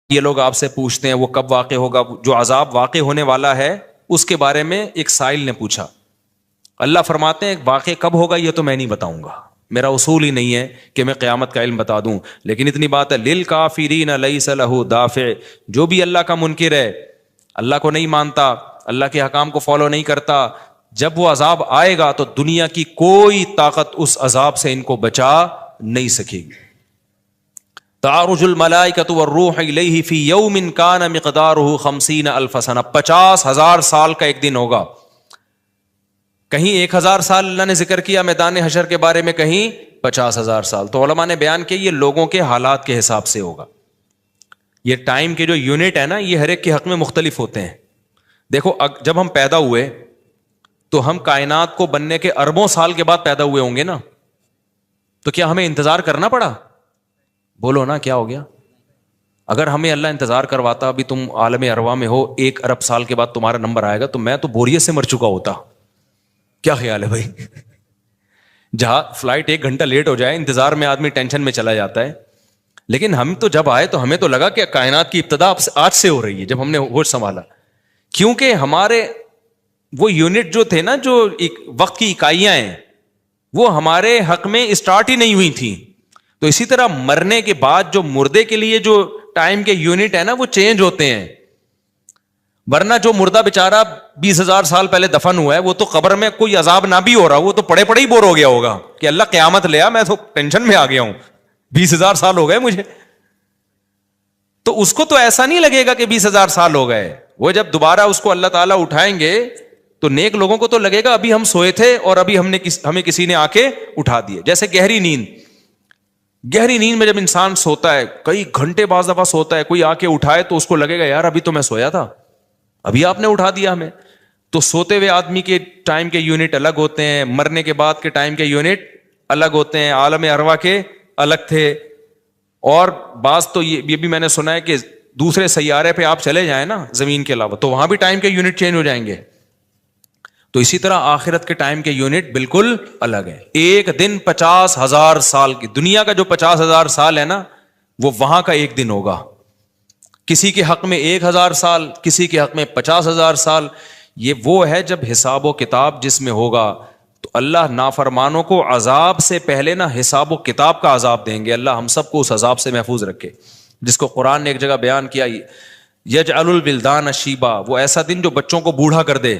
یہ لوگ آپ سے پوچھتے ہیں وہ کب واقع ہوگا. جو عذاب واقع ہونے والا ہے اس کے بارے میں ایک سائل نے پوچھا. اللہ فرماتے ہیں واقع کب ہوگا یہ تو میں نہیں بتاؤں گا, میرا اصول ہی نہیں ہے کہ میں قیامت کا علم بتا دوں. لیکن اتنی بات ہے, للکافرین لیس لہ دافع, جو بھی اللہ کا منکر ہے, اللہ کو نہیں مانتا, اللہ کے حکام کو فالو نہیں کرتا, جب وہ عذاب آئے گا تو دنیا کی کوئی طاقت اس عذاب سے ان کو بچا نہیں سکے گی. تعرج الملائکۃ والروح الیہ فی یوم کان مقدارہ 50,000 سنہ, 50,000 سال کا ایک دن ہوگا. کہیں 1,000 سال اللہ نے ذکر کیا میدان حشر کے بارے میں, کہیں 50,000 سال. تو علماء نے بیان کیا یہ لوگوں کے حالات کے حساب سے ہوگا. یہ ٹائم کے جو یونٹ ہے نا یہ ہر ایک کے حق میں مختلف ہوتے ہیں. دیکھو جب ہم پیدا ہوئے تو ہم کائنات کو بننے کے اربوں سال کے بعد پیدا ہوئے ہوں گے نا, تو کیا ہمیں انتظار کرنا پڑا؟ بولو نا کیا ہو گیا؟ اگر ہمیں اللہ انتظار کرواتا ابھی تم عالم ارواح میں ہو 1 ارب سال کے بعد تمہارا نمبر آئے گا, تو میں تو بوریت سے مر چکا ہوتا. کیا خیال ہے بھائی؟ جہاں فلائٹ 1 گھنٹہ لیٹ ہو جائے انتظار میں آدمی ٹینشن میں چلا جاتا ہے. لیکن ہم تو جب آئے تو ہمیں تو لگا کہ کائنات کی ابتدا آج سے ہو رہی ہے جب ہم نے ہوش سنبھالا, کیونکہ ہمارے وہ یونٹ جو تھے نا, جو وقت کی اکائیاں ہیں, وہ ہمارے حق میں اسٹارٹ ہی نہیں ہوئی تھیں. تو اسی طرح مرنے کے بعد جو مردے کے لیے جو ٹائم کے یونٹ ہے نا وہ چینج ہوتے ہیں. ورنہ جو مردہ بیچارہ 20,000 سال پہلے دفن ہوا ہے وہ تو قبر میں کوئی عذاب نہ بھی ہو رہا, وہ تو پڑے پڑے ہی بور ہو گیا ہوگا کہ اللہ قیامت لیا, میں تو ٹینشن میں آ گیا ہوں, 20,000 سال ہو گئے مجھے. تو اس کو تو ایسا نہیں لگے گا کہ 20,000 سال ہو گئے. وہ جب دوبارہ اس کو اللہ تعالیٰ اٹھائیں گے تو نیک لوگوں کو تو لگے گا ابھی ہم سوئے تھے اور ابھی ہمیں کسی نے آ کے اٹھا دیے. جیسے گہری نیند میں جب انسان سوتا ہے کئی گھنٹے بعض دفعہ سوتا ہے, کوئی آ کے اٹھائے تو اس کو لگے گا یار ابھی تو میں سویا تھا, ابھی آپ نے اٹھا دیا ہمیں. تو سوتے ہوئے آدمی کے ٹائم کے یونٹ الگ ہوتے ہیں, مرنے کے بعد کے ٹائم کے یونٹ الگ ہوتے ہیں, عالم ارواح کے الگ تھے. اور بعض تو یہ بھی میں نے سنا ہے کہ دوسرے سیارے پہ آپ چلے جائیں نا زمین کے علاوہ تو وہاں بھی ٹائم کے یونٹ چینج ہو جائیں گے. تو اسی طرح آخرت کے ٹائم کے یونٹ بالکل الگ ہے. ایک دن 50,000 سال کی, دنیا کا جو 50,000 سال ہے نا وہ وہاں کا ایک دن ہوگا. کسی کے حق میں 1,000 سال, کسی کے حق میں 50,000 سال. یہ وہ ہے جب حساب و کتاب جس میں ہوگا. تو اللہ نافرمانوں کو عذاب سے پہلے نا حساب و کتاب کا عذاب دیں گے. اللہ ہم سب کو اس عذاب سے محفوظ رکھے, جس کو قرآن نے ایک جگہ بیان کیا, یجعل الولدان شیبا, وہ ایسا دن جو بچوں کو بوڑھا کر دے.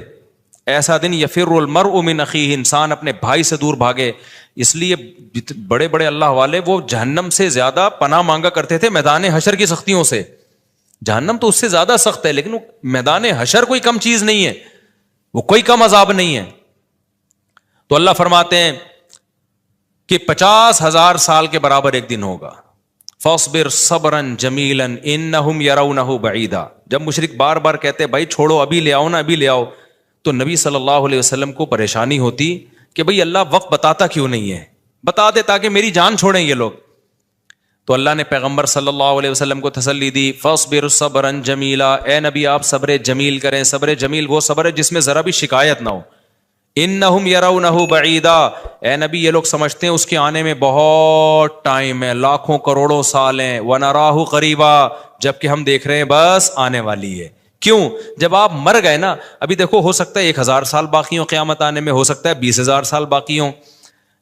ایسا دن یفر المرء من اخیہ, انسان اپنے بھائی سے دور بھاگے. اس لیے بڑے بڑے اللہ والے وہ جہنم سے زیادہ پناہ مانگا کرتے تھے میدان حشر کی سختیوں سے. جہنم تو اس سے زیادہ سخت ہے, لیکن میدان حشر کوئی کم چیز نہیں ہے, وہ کوئی کم عذاب نہیں ہے. تو اللہ فرماتے ہیں کہ 50,000 سال کے برابر ایک دن ہوگا. فاصبر صبرا جمیلا انہم یرونہ بعیدا. جب مشرک بار بار کہتے بھائی چھوڑو ابھی لے آؤ نا ابھی لے آؤ, تو نبی صلی اللہ علیہ وسلم کو پریشانی ہوتی کہ بھئی اللہ وقت بتاتا کیوں نہیں ہے, بتا دے تاکہ میری جان چھوڑیں یہ لوگ. تو اللہ نے پیغمبر صلی اللہ علیہ وسلم کو تسلی دی, فاصبر صبرا جمیلا, اے نبی آپ صبر جمیل کریں. صبر جمیل وہ صبر ہے جس میں ذرا بھی شکایت نہ ہو. انہم یرونہ بعیدا, اے نبی یہ لوگ سمجھتے ہیں اس کے آنے میں بہت ٹائم ہے, لاکھوں کروڑوں سال ہیں. ونراہ قریبا, جبکہ ہم دیکھ رہے ہیں بس آنے والی ہے. کیوں؟ جب آپ مر گئے نا, ابھی دیکھو ہو سکتا ہے 1,000 سال باقی ہوں قیامت آنے میں, ہو سکتا ہے 20,000 سال باقی ہوں,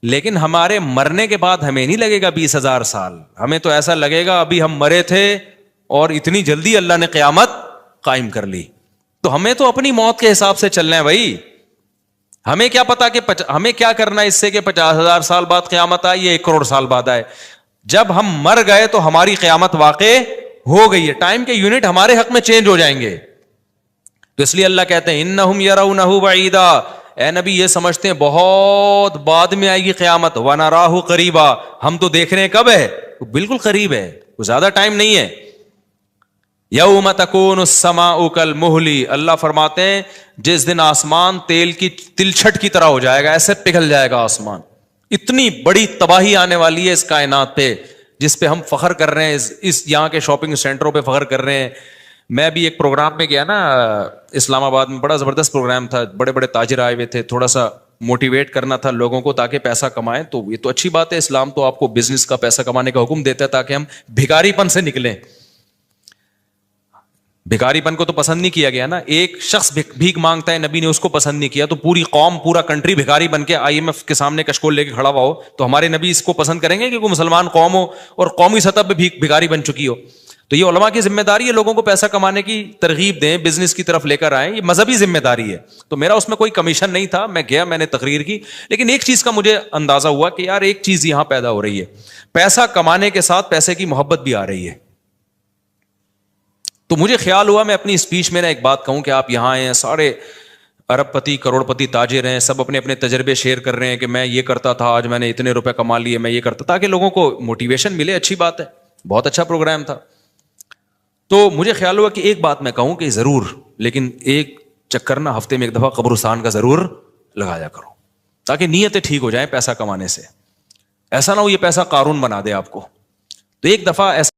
لیکن ہمارے مرنے کے بعد ہمیں نہیں لگے گا 20,000 سال. ہمیں تو ایسا لگے گا ابھی ہم مرے تھے اور اتنی جلدی اللہ نے قیامت قائم کر لی. تو ہمیں تو اپنی موت کے حساب سے چلنا ہے بھائی. ہمیں کیا پتا کہ ہمیں کیا کرنا ہے اس سے کہ 50,000 سال بعد قیامت آئے یا 1 کروڑ سال بعد آئے. جب ہم مر گئے تو ہماری قیامت واقع ہو گئی ہے, ٹائم کے یونٹ ہمارے حق میں چینج ہو جائیں گے. تو اس لیے اللہ کہتے ہیں انہم یرونہ بعیدا, اے نبی یہ سمجھتے ہیں بہت بعد میں آئے گی قیامت. ونراہ قریبا, ہم تو دیکھ رہے ہیں کب ہے, بالکل قریب ہے, زیادہ ٹائم نہیں ہے. یوم تکون السماء کالمہل, اللہ فرماتے ہیں جس دن آسمان تیل کی تلچھٹ کی طرح ہو جائے گا, ایسے پگھل جائے گا آسمان. اتنی بڑی تباہی آنے والی ہے اس کائنات پہ جس پہ ہم فخر کر رہے ہیں, اس یہاں کے شاپنگ سینٹروں پہ فخر کر رہے ہیں. میں بھی ایک پروگرام میں گیا نا اسلام آباد میں, بڑا زبردست پروگرام تھا, بڑے بڑے تاجر آئے ہوئے تھے, تھوڑا سا موٹیویٹ کرنا تھا لوگوں کو تاکہ پیسہ کمائیں. تو یہ تو اچھی بات ہے, اسلام تو آپ کو بزنس کا پیسہ کمانے کا حکم دیتا ہے تاکہ ہم بھکاری پن سے نکلیں. بھکاری پن کو تو پسند نہیں کیا گیا نا. ایک شخص بھیک مانگتا ہے, نبی نے اس کو پسند نہیں کیا, تو پوری قوم, پورا کنٹری بھکاری بن کے IMF کے سامنے کشکول لے کے کھڑا ہوا ہو, تو ہمارے نبی اس کو پسند کریں گے کہ کوئی مسلمان قوم ہو اور قومی سطح پہ بھکاری بن چکی ہو؟ تو یہ علماء کی ذمہ داری ہے لوگوں کو پیسہ کمانے کی ترغیب دیں, بزنس کی طرف لے کر آئیں, یہ مذہبی ذمہ داری ہے. تو میرا اس میں کوئی کمیشن نہیں تھا, میں گیا, میں نے تقریر کی, لیکن ایک چیز کا مجھے اندازہ ہوا کہ یار ایک چیز یہاں پیدا ہو رہی ہے, پیسہ کمانے کے ساتھ پیسے کی محبت بھی آ رہی ہے. تو مجھے خیال ہوا میں اپنی اسپیچ میں ایک بات کہوں کہ آپ یہاں آئے ہیں, سارے ارب پتی کروڑ پتی تاجر ہیں, سب اپنے اپنے تجربے شیئر کر رہے ہیں کہ میں یہ کرتا تھا, آج میں نے اتنے روپے کما لیے, میں یہ کرتا, تاکہ لوگوں کو موٹیویشن ملے. اچھی بات ہے, بہت اچھا پروگرام تھا. تو مجھے خیال ہوا کہ ایک بات میں کہوں کہ ضرور, لیکن ایک چکر نا ہفتے میں ایک دفعہ قبرستان کا ضرور لگایا کرو, تاکہ نیتیں ٹھیک ہو جائیں پیسہ کمانے سے. ایسا نہ ہو یہ پیسہ قارون بنا دے آپ کو. تو ایک دفعہ ایسا